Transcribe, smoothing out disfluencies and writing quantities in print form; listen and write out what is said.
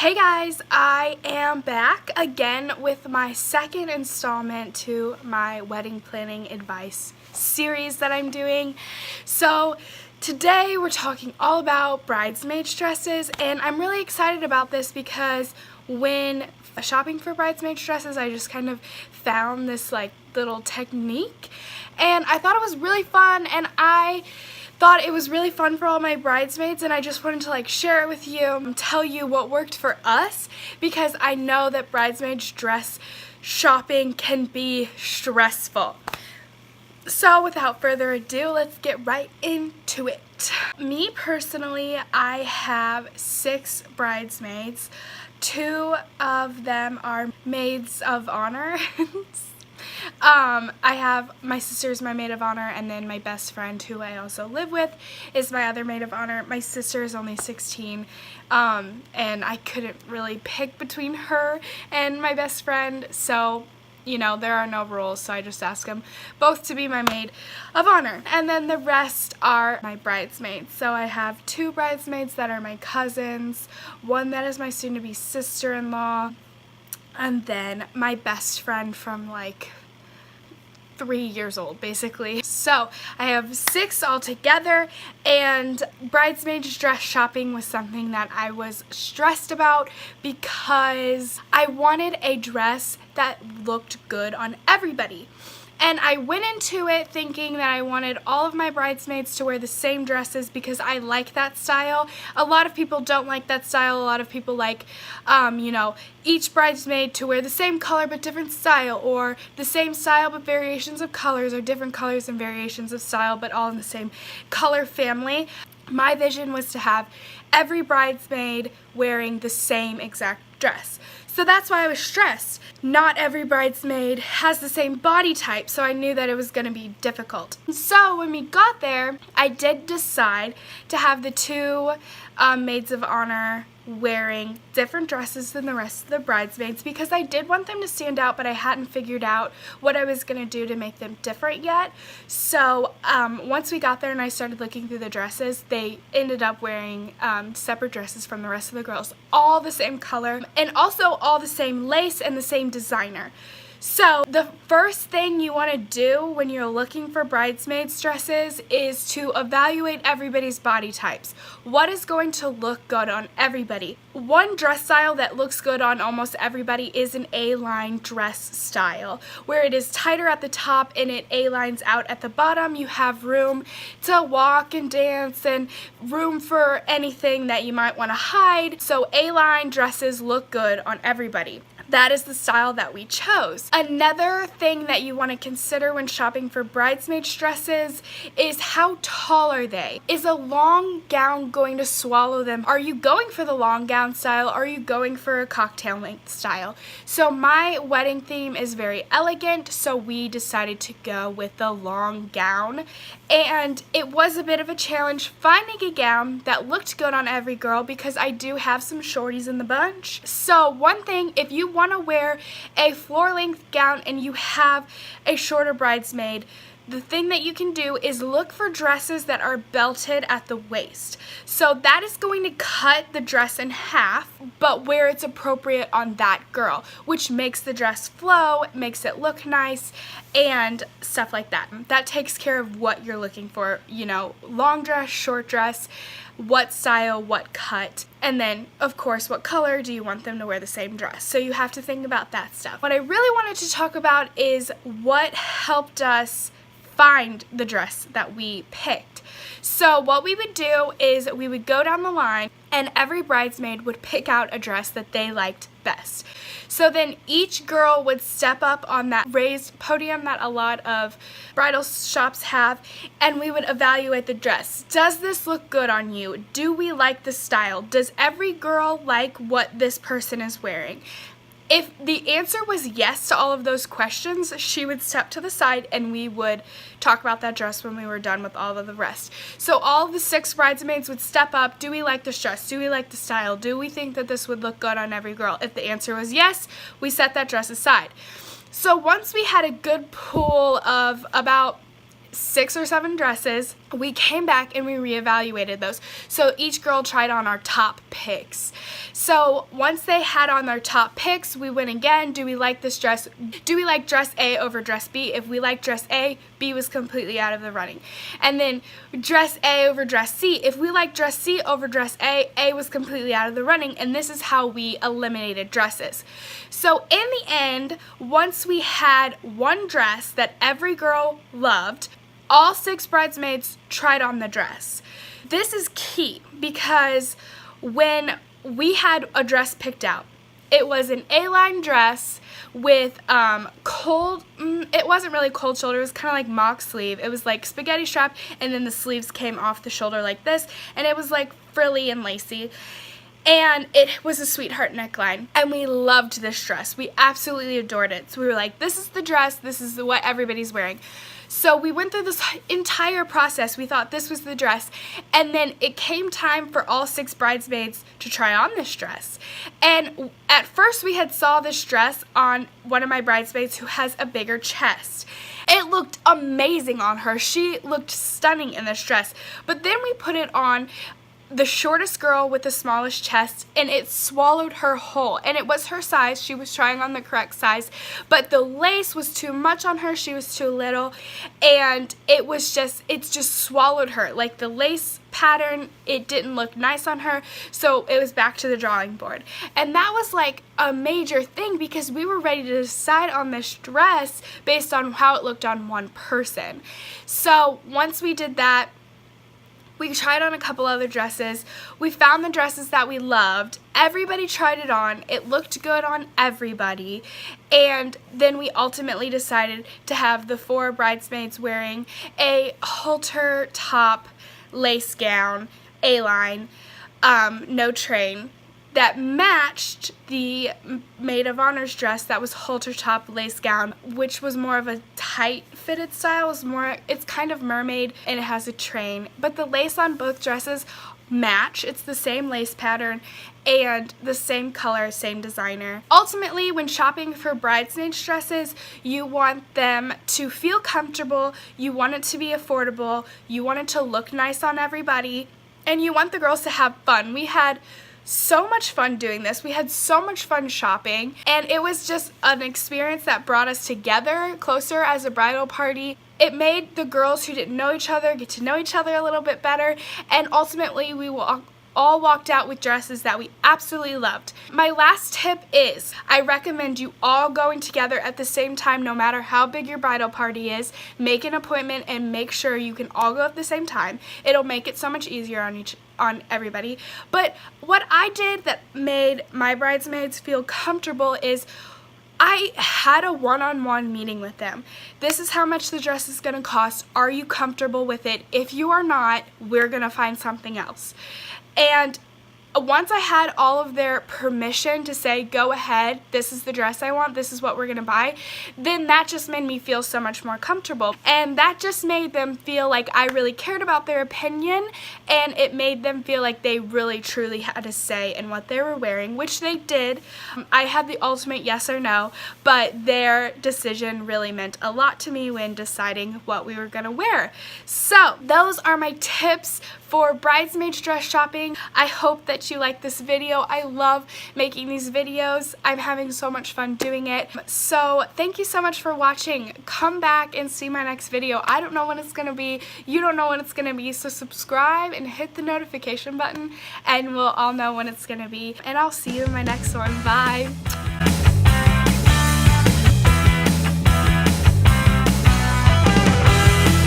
Hey guys, I am back again with my second installment to my wedding planning advice series that I'm doing. So today we're talking all about bridesmaid dresses, and I'm really excited about this because when shopping for bridesmaid dresses, I just kind of found this little technique, and I thought it was really fun, and I thought it was really fun for all my bridesmaids, and I just wanted to share it with you and tell you what worked for us, because I know that bridesmaids dress shopping can be stressful. So without further ado, let's get right into it. Me personally, I have 6 bridesmaids. 2 of them are maids of honor. I have my sister's my maid of honor, and then my best friend, who I also live with, is my other maid of honor. My sister is only 16, and I couldn't really pick between her and my best friend, so there are no rules, so I just ask them both to be my maid of honor. And then the rest are my bridesmaids. So I have 2 bridesmaids that are my cousins, 1 that is my soon-to-be sister-in-law, and then my best friend from 3 years old, basically. So I have 6 altogether, and bridesmaids dress shopping was something that I was stressed about because I wanted a dress that looked good on everybody. And I went into it thinking that I wanted all of my bridesmaids to wear the same dresses because I like that style. A lot of people don't like that style. A lot of people like, each bridesmaid to wear the same color but different style, or the same style but variations of colors, or different colors and variations of style but all in the same color family. My vision was to have every bridesmaid wearing the same exact dress. So that's why I was stressed. Not every bridesmaid has the same body type, so I knew that it was going to be difficult. So when we got there, I did decide to have the 2 maids of honor wearing different dresses than the rest of the bridesmaids because I did want them to stand out, but I hadn't figured out what I was going to do to make them different yet. So once we got there and I started looking through the dresses, they ended up wearing separate dresses from the rest of the girls, all the same color and also all the same lace and the same designer. So the first thing you want to do when you're looking for bridesmaids dresses is to evaluate everybody's body types. What is going to look good on everybody? One dress style that looks good on almost everybody is an A-line dress style, where it is tighter at the top and it A-lines out at the bottom. You have room to walk and dance and room for anything that you might want to hide. So A-line dresses look good on everybody. That is the style that we chose. Another thing that you want to consider when shopping for bridesmaids dresses is how tall are they? Is a long gown going to swallow them? Are you going for the long gown style? Or are you going for a cocktail length style? So my wedding theme is very elegant, so we decided to go with the long gown. And it was a bit of a challenge finding a gown that looked good on every girl because I do have some shorties in the bunch. So one thing, if you want to wear a floor-length gown and you have a shorter bridesmaid, the thing that you can do is look for dresses that are belted at the waist. So that is going to cut the dress in half, but where it's appropriate on that girl, which makes the dress flow, makes it look nice, and stuff like that. That takes care of what you're looking for, long dress, short dress, what style, what cut, and then, of course, what color do you want them to wear the same dress. So you have to think about that stuff. What I really wanted to talk about is what helped us find the dress that we picked. So what we would do is we would go down the line and every bridesmaid would pick out a dress that they liked best. So then each girl would step up on that raised podium that a lot of bridal shops have, and we would evaluate the dress. Does this look good on you? Do we like the style? Does every girl like what this person is wearing? If the answer was yes to all of those questions, she would step to the side and we would talk about that dress when we were done with all of the rest. So all of the 6 bridesmaids would step up. Do we like this dress? Do we like the style? Do we think that this would look good on every girl? If the answer was yes, we set that dress aside. So once we had a good pool of about 6 or 7 dresses, we came back and we reevaluated those. So each girl tried on our top picks. So once they had on their top picks, we went again. Do we like this dress? Do we like dress A over dress B? If we like dress A, B was completely out of the running. And then dress A over dress C. If we like dress C over dress A was completely out of the running. And this is how we eliminated dresses. So in the end, once we had one dress that every girl loved, all 6 bridesmaids tried on the dress. This is key because when we had a dress picked out, it was an A-line dress with it wasn't really cold shoulder, it was kind of like mock sleeve. It was like spaghetti strap, and then the sleeves came off the shoulder like this, and it was like frilly and lacy. And it was a sweetheart neckline, and we loved this dress. We absolutely adored it. So we were like, this is the dress, this is what everybody's wearing. So we went through this entire process. We thought this was the dress, and then it came time for all 6 bridesmaids to try on this dress. And at first we had saw this dress on one of my bridesmaids who has a bigger chest. It looked amazing on her. She looked stunning in this dress. But then we put it on the shortest girl with the smallest chest, and it swallowed her whole. And it was her size. She was trying on the correct size, but the lace was too much on her. She was too little, and it just swallowed her. Like the lace pattern, it didn't look nice on her, so it was back to the drawing board. And that was like a major thing because we were ready to decide on this dress based on how it looked on one person. So once we did that, we tried on a couple other dresses. We found the dresses that we loved. Everybody tried it on. It looked good on everybody. And then we ultimately decided to have the 4 bridesmaids wearing a halter top lace gown, A-line, no train, that matched the maid of honor's dress that was halter top lace gown, which was more of a tight fitted style. It's kind of mermaid, and it has a train, but the lace on both dresses match. It's the same lace pattern and the same color, same designer. Ultimately, when shopping for bridesmaids dresses, you want them to feel comfortable, you want it to be affordable, you want it to look nice on everybody, and you want the girls to have fun. We had so much fun doing this. We had so much fun shopping, and it was just an experience that brought us together closer as a bridal party. It made the girls who didn't know each other get to know each other a little bit better, and ultimately we all walked out with dresses that we absolutely loved. My last tip is I recommend you all going together at the same time, no matter how big your bridal party is. Make an appointment and make sure you can all go at the same time. It'll make it so much easier on everybody. But what I did that made my bridesmaids feel comfortable is I had a one-on-one meeting with them. This is how much the dress is going to cost. Are you comfortable with it? If you are not, we're going to find something else. And once I had all of their permission to say, go ahead, this is the dress I want, this is what we're going to buy, then that just made me feel so much more comfortable. And that just made them feel like I really cared about their opinion, and it made them feel like they really truly had a say in what they were wearing, which they did. I had the ultimate yes or no, but their decision really meant a lot to me when deciding what we were going to wear. So those are my tips for bridesmaids dress shopping. I hope that you like this video. I love making these videos. I'm having so much fun doing it. So thank you so much for watching. Come back and see my next video. I don't know when it's gonna be. You don't know when it's gonna be. So subscribe and hit the notification button, and we'll all know when it's gonna be. And I'll see you in my next one. Bye.